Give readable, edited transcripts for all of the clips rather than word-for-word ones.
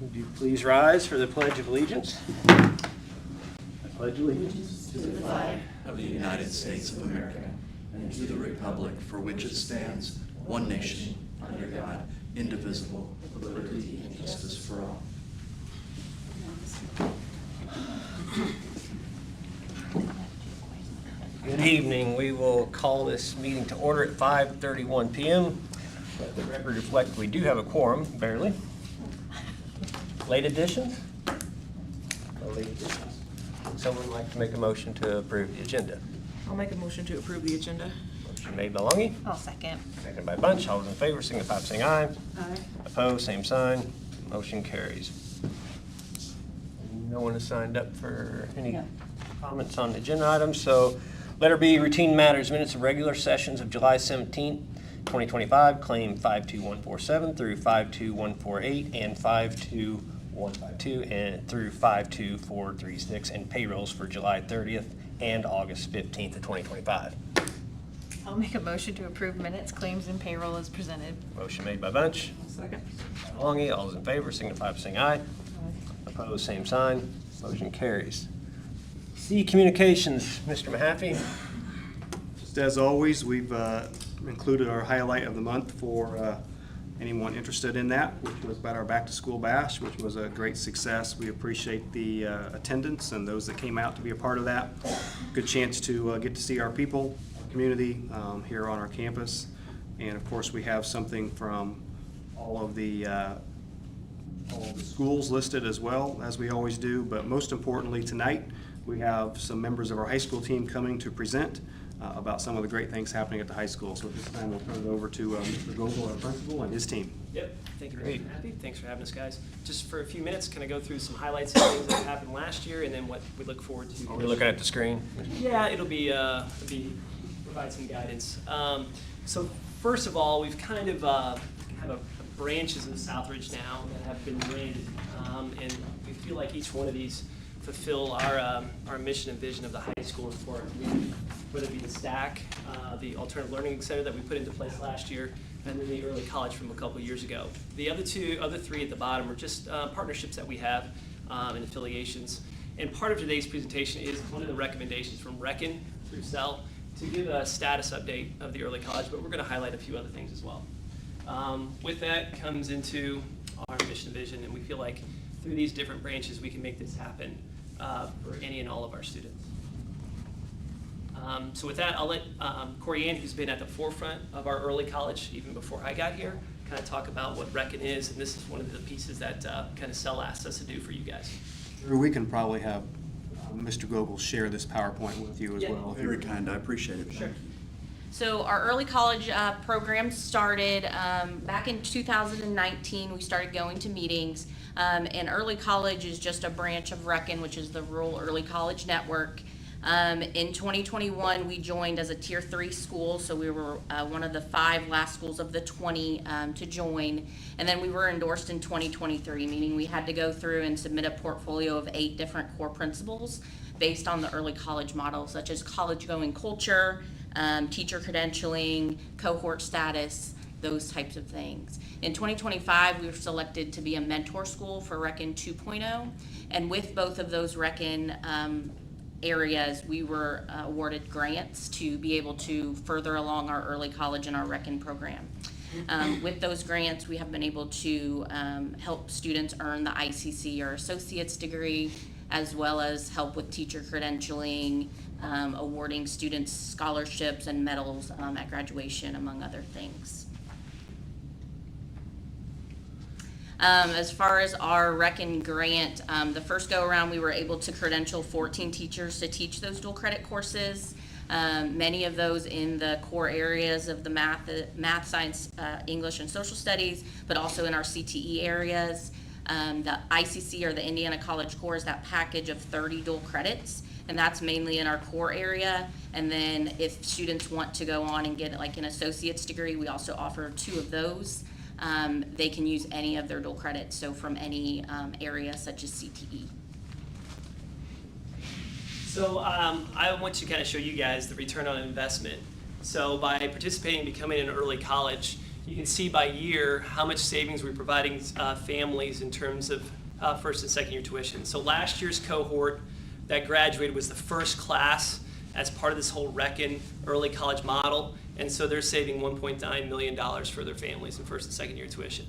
Would you please rise for the Pledge of Allegiance? I pledge allegiance to the flag of the United States of America and to the republic for which it stands, one nation, under God, indivisible, with liberty and justice for all. Good evening. We will call this meeting to order at 5:31 p.m. Let the record reflect we do have a quorum, barely. Late additions? No late additions. Would someone like to make a motion to approve the agenda? I'll make a motion to approve the agenda. Motion made by Longy, I'll second. seconded by Bunch. All those in favor signify by saying aye. Aye. Opposed, same sign. Motion carries. No one has signed up for any No. comments on the agenda items, so letter B, routine matters, minutes of regular sessions of July 17th, 2025, claim 52147 through 52148 and 52152 and through 52436, and payrolls for July 30th and August 15th of 2025. I'll make a motion to approve minutes, claims, and payroll as presented. Motion made by Bunch. Second. Longy, all those in favor signify by saying aye. Opposed, same sign. Motion carries. C, communications, Mr. Mahaffey. Just as always, we've included our highlight of the month for anyone interested in that, which was about our Back to School Bash, which was a great success. We appreciate the attendance and those that came out to be a part of that. Good chance to get to see our people, our community here on our campus. And of course, we have something from all of the schools listed as well, as we always do. But most importantly, tonight, we have some members of our high school team coming to present about some of the great things happening at the high school. So at this time, we'll turn it over to Mr. Gogol, our principal, and his team. Yep, thank you, Great. Mr. Happy. Thanks for having us, guys. Just for a few minutes, can I go through some highlights of things that happened last year and then what we look forward to? Are we looking at the screen? Yeah, it'll be provide some guidance. So first of all, we've kind of have a branches of Southridge now that have been branded, and we feel like each one of these fulfill our mission and vision of the high school and for our community, whether it be the STAC, the Alternative Learning Center that we put into place last year, and then the early college from a couple years ago. The other three at the bottom are just partnerships that we have and affiliations. And part of today's presentation is one of the recommendations from Reckon through CEL to give a status update of the early college, but we're going to highlight a few other things as well. With that comes into our mission and vision, and we feel like through these different branches we can make this happen for any and all of our students. So with that, I'll let Corey Ann, who's been at the forefront of our early college even before I got here, kind of talk about what Reckon is, and this is one of the pieces that kind of CEL asked us to do for you guys. We can probably have Mr. Gogol share this PowerPoint with you as Yeah. well. Very kind, I appreciate it. Sure. So our early college program started back in 2019. We started going to meetings, and early college is just a branch of Reckon, which is the Rural Early College Network. In 2021, we joined as a Tier 3 school, so we were one of the 5 last schools of the 20 to join. And then we were endorsed in 2023, meaning we had to go through and submit a portfolio of 8 different core principles based on the early college model, such as college-going culture, teacher credentialing, cohort status, those types of things. In 2025, we were selected to be a mentor school for Reckon 2.0, and with both of those Reckon areas, we were awarded grants to be able to further along our early college and our Reckon program. With those grants, we have been able to help students earn the ICC or associate's degree, as well as help with teacher credentialing, awarding students scholarships and medals at graduation, among other things. As far as our Reckon grant, the first go around we were able to credential 14 teachers to teach those dual credit courses. Many of those in the core areas of the math, science, English, and social studies, but also in our CTE areas. The ICC, or the Indiana College Core, is that package of 30 dual credits, and that's mainly in our core area. And then if students want to go on and get like an associate's degree, we also offer 2 of those. They can use any of their dual credits, so from any area such as CTE. So I want to kind of show you guys the return on investment. So by participating and becoming an early college, you can see by year how much savings we're providing families in terms of first and second year tuition. So last year's cohort that graduated was the first class as part of this whole Reckon early college model, and so they're saving $1.9 million for their families in first and second year tuition.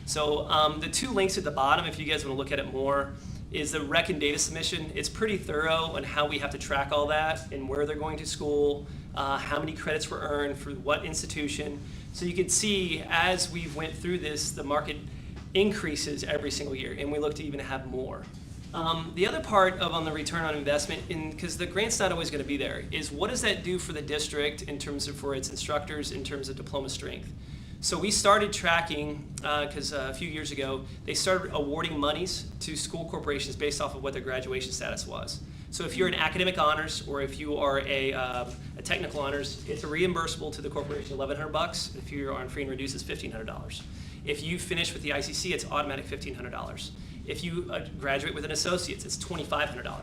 So the two links at the bottom, if you guys want to look at it more, is the Reckon data submission. It's pretty thorough on how we have to track all that and where they're going to school, how many credits were earned for what institution. So you can see as we went through this, the market increases every single year, and we look to even have more. The other part of on the return on investment, because the grant's not always going to be there, is what does that do for the district in terms of for its instructors in terms of diploma strength? So we started tracking, because a few years ago, they started awarding monies to school corporations based off of what their graduation status was. So if you're an academic honors or if you are a technical honors, it's reimbursable to the corporation $1,100. If you're on free and reduced, it's $1,500. If you finish with the ICC, it's automatic $1,500. If you graduate with an associate's, it's $2,500.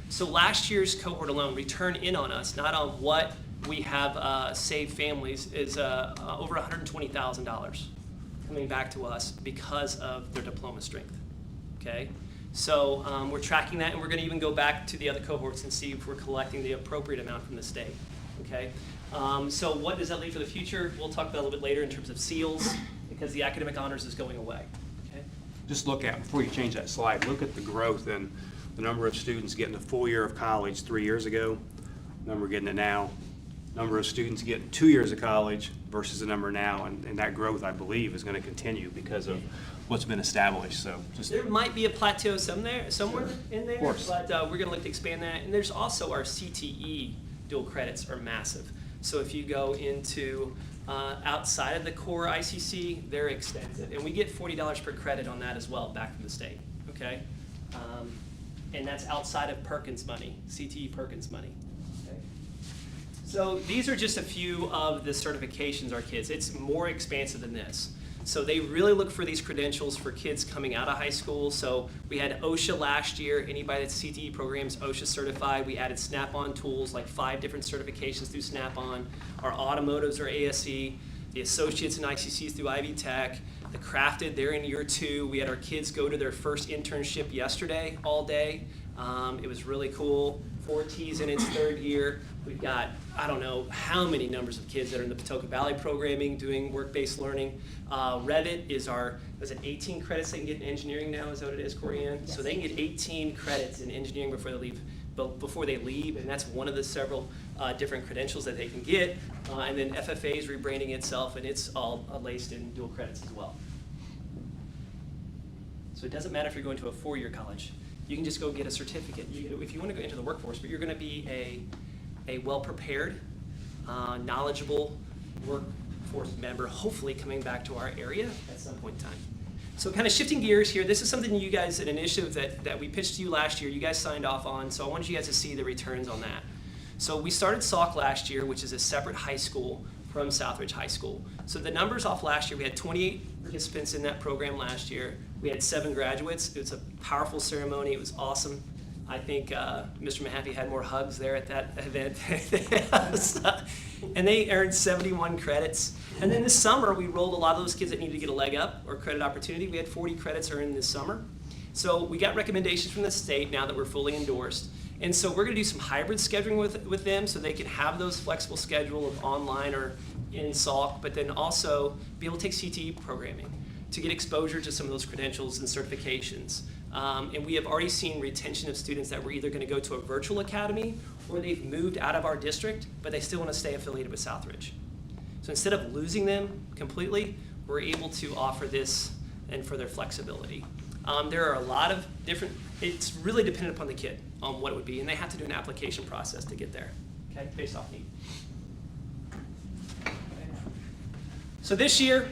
So last year's cohort alone, return in on us, not on what we have saved families, is over $120,000 coming back to us because of their diploma strength, okay? So we're tracking that, and we're gonna even go back to the other cohorts and see if we're collecting the appropriate amount from the state, okay? So what does that leave for the future? We'll talk about a little bit later in terms of SEALs, because the academic honors is going away, okay? Just look at, before you change that slide, look at the growth in the number of students getting a full year of college 3 years ago, number getting it now, number of students getting 2 years of college versus the number now, and that growth, I believe, is going to continue because of what's been established. So just There might be a plateau somewhere in there, course. but we're going to look to expand that. And there's also our CTE dual credits are massive. So if you go into outside of the core ICC, they're extensive. And we get $40 per credit on that as well back from the state, okay? And that's outside of Perkins money, CTE Perkins money. Okay? So these are just a few of the certifications our kids, it's more expansive than this. So they really look for these credentials for kids coming out of high school. So we had OSHA last year. Anybody that's CTE programs OSHA certified. We added Snap-on tools, like 5 different certifications through Snap-on. Our automotives are ASE. The associates and ICCs through Ivy Tech. The crafted, they're in year 2. We had our kids go to their first internship yesterday, all day. It was really cool. 4T's in its 3rd year. We've got, I don't know how many numbers of kids that are in the Patoka Valley programming, doing work-based learning. Revit is our, was it 18 credits they can get in engineering now? Is that what it is, Corianne? Yes. So they can get 18 credits in engineering before they leave, and that's one of the several different credentials that they can get. And then FFA is rebranding itself, and it's all laced in dual credits as well. So it doesn't matter if you're going to a 4-year college. You can just go get a certificate. If you want to go into the workforce, but you're going to be a well-prepared, knowledgeable workforce member, hopefully coming back to our area at some point in time. So kind of shifting gears here, this is something you guys, an initiative that we pitched to you last year, you guys signed off on, so I wanted you guys to see the returns on that. So we started SALK last year, which is a separate high school from Southridge High School. So the numbers off last year, we had 28 participants in that program last year. We had 7 graduates. It was a powerful ceremony. It was awesome. I think Mr. Mahaffey had more hugs there at that event. And they earned 71 credits. And then this summer, we rolled a lot of those kids that needed to get a leg up or credit opportunity. We had 40 credits earned this summer. So we got recommendations from the state now that we're fully endorsed. And so we're going to do some hybrid scheduling with them so they can have those flexible schedule of online or in SALK, but then also be able to take CTE programming to get exposure to some of those credentials and certifications. And we have already seen retention of students that were either going to go to a virtual academy or they've moved out of our district, but they still want to stay affiliated with Southridge. So instead of losing them completely, we're able to offer this and for their flexibility. There are a lot of different, it's really dependent upon the kid on what it would be, and they have to do an application process to get there, okay, based off need. So this year,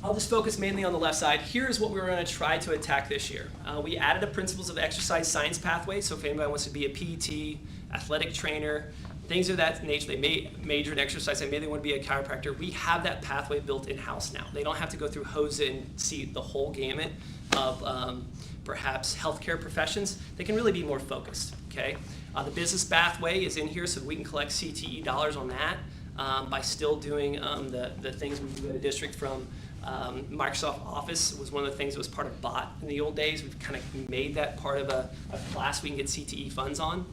I'll just focus mainly on the left side. Here's what we're going to try to attack this year. We added a Principles of Exercise Science pathway, so if anybody wants to be a PT, athletic trainer, things of that nature, they may major in exercise, maybe they want to be a chiropractor, we have that pathway built in-house now. They don't have to go through HOSA and see the whole gamut of perhaps healthcare professions. They can really be more focused, okay? The business pathway is in here so we can collect CTE dollars on that. by still doing the things we do at a district from Microsoft Office was one of the things that was part of BOT in the old days. We've kind of made that part of a class we can get CTE funds on.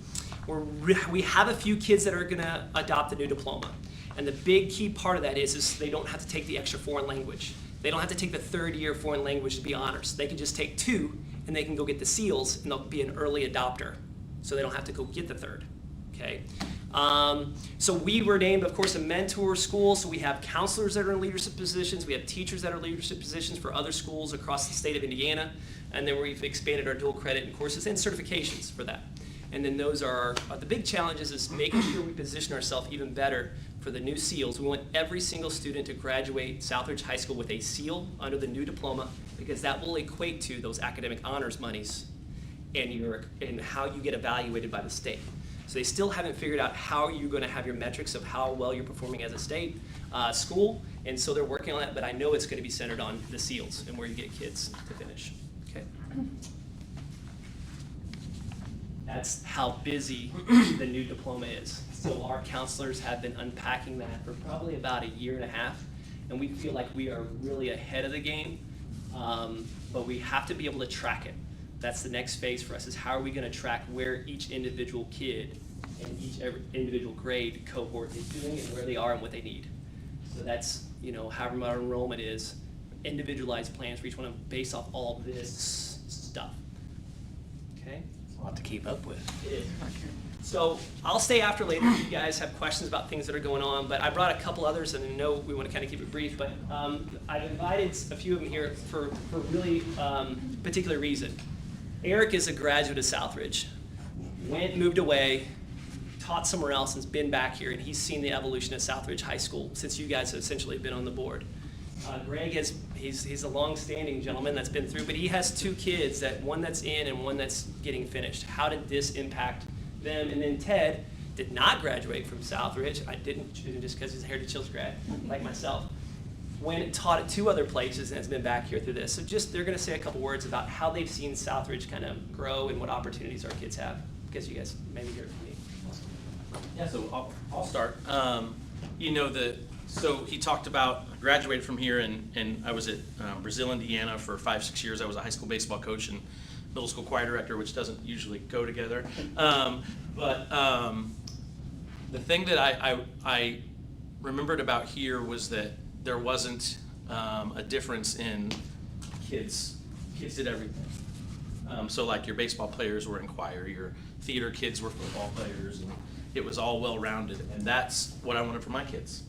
We have a few kids that are going to adopt the new diploma. And the big key part of that is they don't have to take the extra foreign language. They don't have to take the third year foreign language to be honors. They can just take 2 and they can go get the SEALs and they'll be an early adopter. So they don't have to go get the third, okay? So we were named, of course, a mentor school. So we have counselors that are in leadership positions. We have teachers that are in leadership positions for other schools across the state of Indiana. And then we've expanded our dual credit and courses and certifications for that. And then those are the big challenges is making sure we position ourselves even better for the new SEALs. We want every single student to graduate Southridge High School with a SEAL under the new diploma because that will equate to those academic honors monies and how you get evaluated by the state. So they still haven't figured out how you're going to have your metrics of how well you're performing as a state school, and so they're working on that, but I know it's going to be centered on the SEALs and where you get kids to finish. Okay. That's how busy the new diploma is. So our counselors have been unpacking that for probably about 1.5 years, and we feel like we are really ahead of the game, but we have to be able to track it. That's the next phase for us is how are we going to track where each individual kid and every individual grade cohort is doing and where they are and what they need. So that's, however much our enrollment is, individualized plans for each one of them based off all this stuff. Okay? A lot to keep up with. It is. So I'll stay after later if you guys have questions about things that are going on, but I brought a couple others and I know we want to kind of keep it brief, but I've invited a few of them here for really particular reason. Eric is a graduate of Southridge, moved away, taught somewhere else and's been back here, and he's seen the evolution of Southridge High School since you guys have essentially been on the board. Greg he's a long-standing gentleman that's been through, but he has 2 kids, one that's in and one that's getting finished. How did this impact them? And then Ted did not graduate from Southridge. I didn't just because he's a Heritage Hills grad, like myself. Went and taught at 2 other places and has been back here through this. So they're going to say a couple words about how they've seen Southridge kind of grow and what opportunities our kids have. Because you guys maybe hear it from me. Yeah, so I'll start. So he talked about graduated from here and I was at Brazil, Indiana for 5-6 years. I was a high school baseball coach and middle school choir director, which doesn't usually go together. But the thing that I remembered about here was that there wasn't a difference in kids. Kids did everything. So like your baseball players were in choir, your theater kids were football players, and it was all well-rounded. And that's what I wanted for my kids.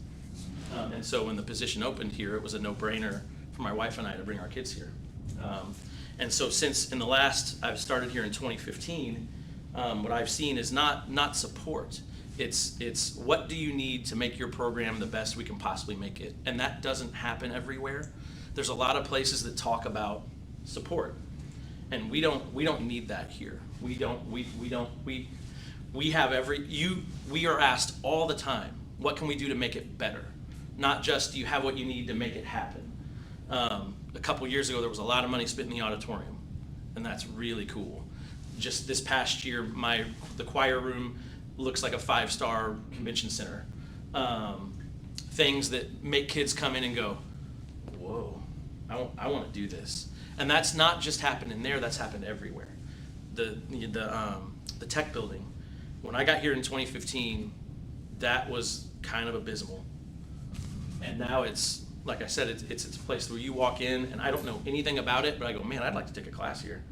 And so when the position opened here, it was a no-brainer for my wife and I to bring our kids here. And so since I've started here in 2015, what I've seen is not support. It's what do you need to make your program the best we can possibly make it, and that doesn't happen everywhere. There's a lot of places that talk about support, and we don't need that here. We are asked all the time, what can we do to make it better? Not just do you have what you need to make it happen. A couple years ago there was a lot of money spent in the auditorium, and that's really cool. Just this past year, the choir room looks like a 5-star convention center. Things that make kids come in and go, whoa, I want to do this. And that's not just happened in there, that's happened everywhere. The tech building, when I got here in 2015, that was kind of abysmal. And now it's, like I said, it's a place where you walk in and I don't know anything about it, but I go, man, I'd like to take a class here.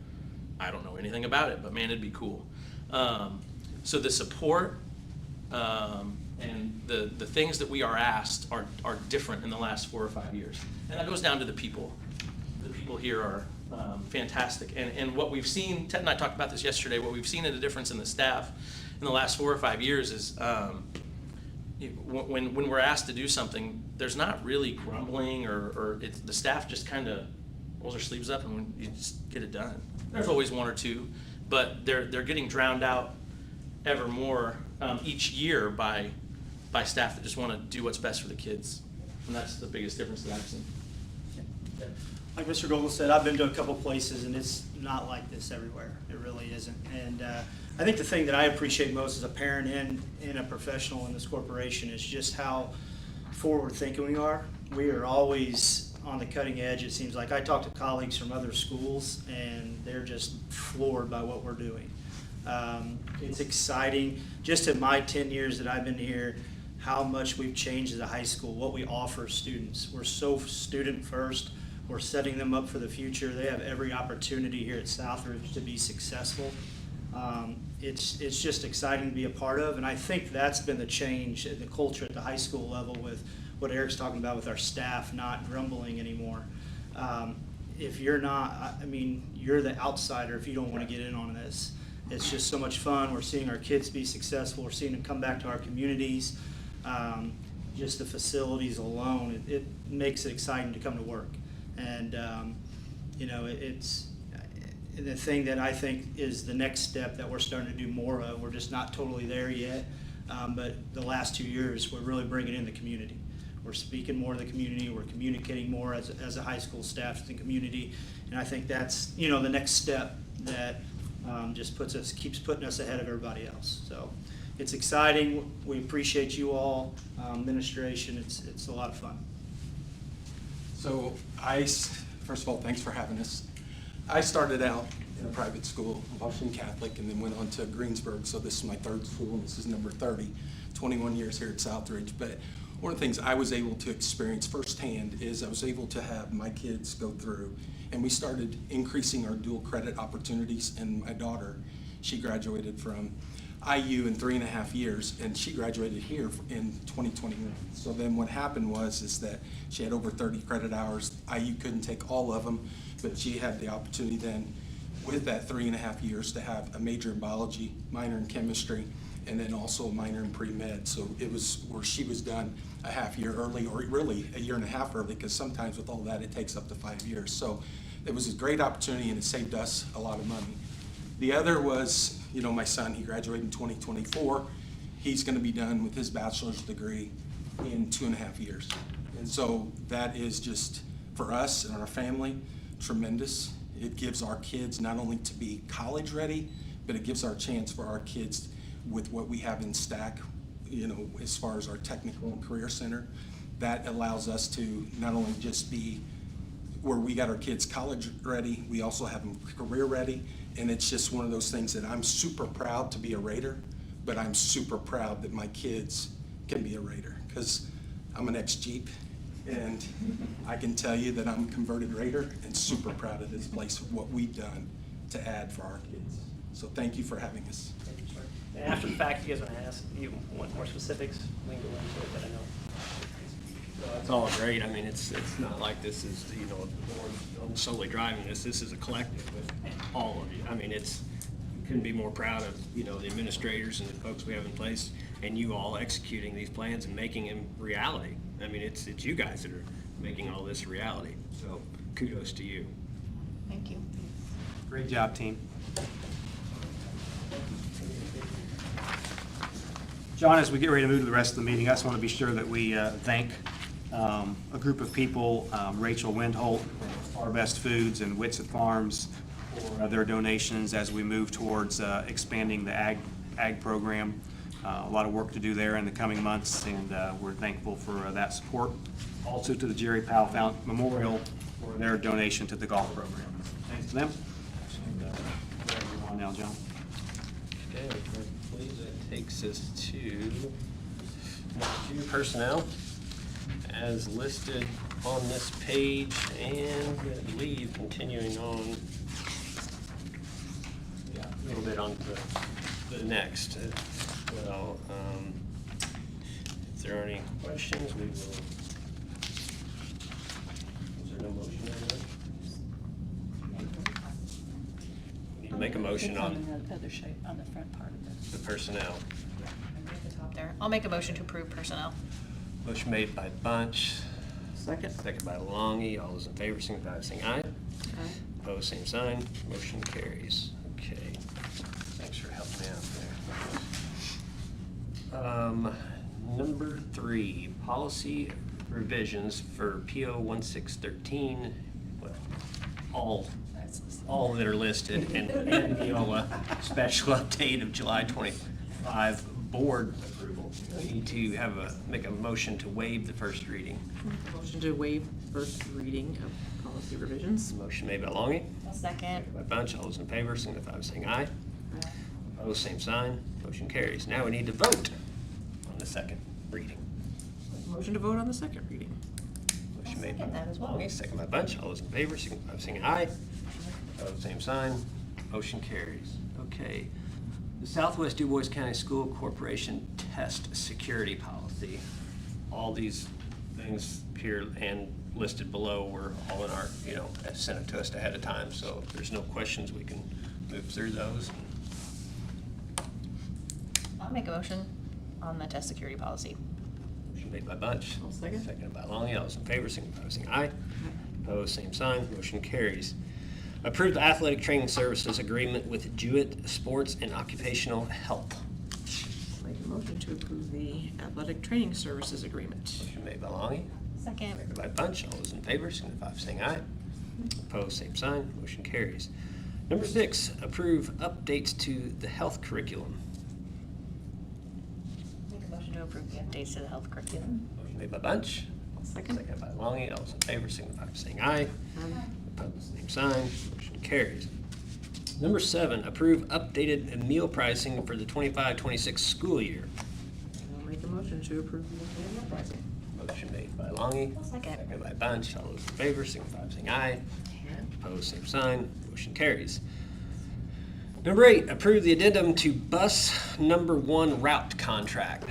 I don't know anything about it, but man, it'd be cool. So the support and the things that we are asked are different in the last 4 or 5 years. And that goes down to the people. The people here are fantastic. And what we've seen, Ted and I talked about this yesterday, what we've seen in the difference in the staff in the last 4 or 5 years is when we're asked to do something, there's not really grumbling or the staff just kind of rolls their sleeves up and you just get it done. There's always 1 or 2, but they're getting drowned out ever more each year by staff that just want to do what's best for the kids, and that's the biggest difference that I've seen. like Mr. Gogol said, I've been to a couple places and it's not like this everywhere. It really isn't. And I think the thing that I appreciate most as a parent and a professional in this corporation is just how forward thinking we are. We are always on the cutting edge, it seems like. I talk to colleagues from other schools and they're just floored by what we're doing. It's exciting, just in my 10 years that I've been here, how much we've changed as a high school, what we offer students. We're so student first. We're setting them up for the future. They have every opportunity here at Southridge to be successful. It's just exciting to be a part of, and I think that's been the change in the culture at the high school level with what Eric's talking about with our staff not grumbling anymore. If you're not, I mean, you're the outsider if you don't want to get in on this. It's just so much fun. We're seeing our kids be successful. We're seeing them come back to our communities. Just the facilities alone, it makes it exciting to come to work. And, it's the thing that I think is the next step that we're starting to do more of. We're just not totally there yet, but the last 2 years, we're really bringing in the community. We're speaking more to the community. We're communicating more as a high school staff to the community. And I think that's, the next step that just keeps putting us ahead of everybody else. So it's exciting. We appreciate you all, administration. It's a lot of fun. So first of all, thanks for having us. I started out in a private school, Washington Catholic, and then went on to Greensburg. So this is my third school, and this is number 30, 21 years here at Southridge. But one of the things I was able to experience firsthand is I was able to have my kids go through, and we started increasing our dual credit opportunities. And my daughter, she graduated from IU in 3.5 years, and she graduated here in 2021. So then what happened is that she had over 30 credit hours. IU couldn't take all of them, but she had the opportunity then with that 3.5 years to have a major in biology, minor in chemistry, and then also a minor in pre-med. So it was where she was done a half year early, or really a year and a half early, because sometimes with all that it takes up to 5 years. So it was a great opportunity, and it saved us a lot of money. The other was, my son, he graduated in 2024. He's going to be done with his bachelor's degree in 2.5 years. And so that is just, for us and our family, tremendous. It gives our kids not only to be college ready, but it gives our chance for our kids with what we have in stack, as far as our technical and career center. That allows us to not only just be where we got our kids college ready, we also have them career ready. And it's just one of those things that I'm super proud to be a Raider, but I'm super proud that my kids can be a Raider, because I'm an ex-Jeep, and I can tell you that I'm a converted Raider and super proud of this place, what we've done to add for our kids. So thank you for having us. And after the fact, if you guys want to ask, you want more specifics, we can go into it, but I know. It's all great. I mean, it's not like this is, I'm solely driving this. This is a collective with all of you. I mean, couldn't be more proud of, the administrators and the folks we have in place, and you all executing these plans and making them reality. I mean, it's you guys that are making all this reality. So kudos to you. Thank you. Great job, team. John, as we get ready to move to the rest of the meeting, I just want to be sure that we thank a group of people, Rachel Windholt, Our Best Foods, and Witsit Farms for their donations as we move towards expanding the ag program. A lot of work to do there in the coming months, and we're thankful for that support. Also to the Jerry Powell Memorial for their donation to the golf program. Thanks to them. And, where are you on now, John? Okay, please, that takes us to personnel as listed on this page, and I believe continuing on a little bit on the next. Well, if there are any questions, we will. Is there no motion on that? Need to make a motion on the other shape, on the front part of it. the personnel. At the top there. I'll make a motion to approve personnel. Motion made by Bunch, Second. second by Longy. All those in favor, signify by saying aye. Aye. Opposed, same sign. Motion carries. Okay. Thanks for helping me out there. Number 3, policy revisions for PO 1613. Well, all that are listed, and Neola special update of July 25 board approval. We need to make a motion to waive the first reading. Motion to waive first reading of policy revisions. Motion made by Longy, I'll second. by Bunch. All those in favor signify by saying aye. Opposed, same sign. Motion carries. Now we need to vote on the second reading. Motion to vote on the second reading. Motion made by Second that as well. Longy, second by Bunch. All those in favor signify by saying aye. Opposed, same sign. Motion carries. Okay. The Southwest Du Bois County School Corporation test security policy. All these things here and listed below were all in our, sent it to us ahead of time, so if there's no questions, we can move through those. I'll make a motion on the test security policy. Motion made by Bunch. I'll second. Seconded by Longy. All those in favor, signify by saying aye. Opposed, same sign. Motion carries. Approve the athletic training services agreement with Jewett Sports and Occupational Health. Make a motion to approve the athletic training services agreement. Motion made by Longy. Second. Seconded by Bunch. All those in favor, signify by saying aye. Opposed, same sign. Motion carries. Number 6, approve updates to the health curriculum. Make a motion to approve the updates to the health curriculum. Motion made by Bunch. Second. Seconded by Longy. All those in favor, signify by saying aye. Opposed, same sign. Motion carries. Number 7, approve updated meal pricing for the 25-26 school year. I'll make a motion to approve the meal pricing. Motion made by Longy. Second. Seconded by Bunch. All those in favor, signify by saying aye. Opposed, same sign. Motion carries. Number 8, approve the addendum to bus number 1 route contract.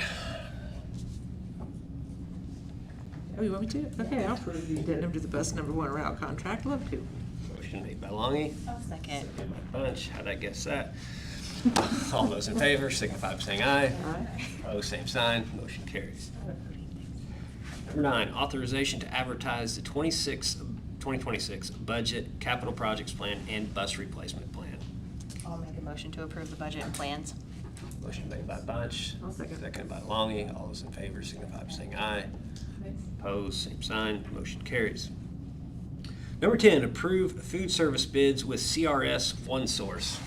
Oh, you want me to? Okay, I'll approve the addendum to the bus number 1 route contract. Love to. Motion made by Longy. I'll second. Seconded by Bunch. How'd I guess that? All those in favor, signify by saying aye. Aye. Opposed, same sign. Motion carries. Number 9, authorization to advertise the 2026 budget, capital projects plan, and bus replacement plan. I'll make a motion to approve the budget and plans. Motion made by Bunch. I'll second. Seconded by Longy. All those in favor signify by saying aye. Opposed, same sign. Motion carries. Number 10, approve food service bids with CRS OneSource.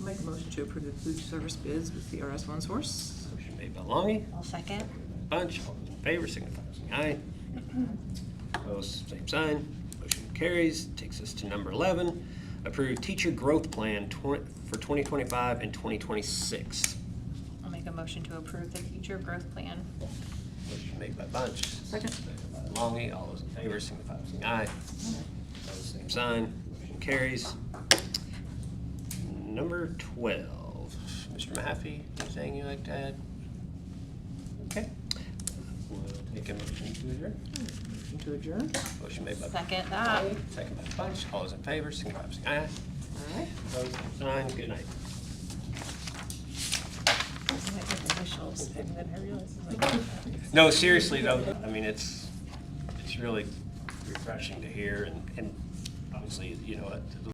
I'll make a motion to approve the food service bids with CRS OneSource. Motion made by Longy. I'll second. Bunch. All those in favor signify by saying aye. Opposed, same sign. Motion carries. Takes us to number 11, approve teacher growth plan for 2025 and 2026. I'll make a motion to approve the future growth plan. Motion made by Bunch. Second. Seconded by Longy. All those in favor signify by saying aye. Opposed, same sign. Motion carries. Number 12, Mr. Mahaffey, anything you'd like to add? Okay. We'll take a motion to adjourn. Motion to adjourn. Motion made by Second that. Second by Bunch. All those in favor signify by saying aye. All right. Opposed, same sign. Good night. No, seriously though, I mean, it's really refreshing to hear and obviously,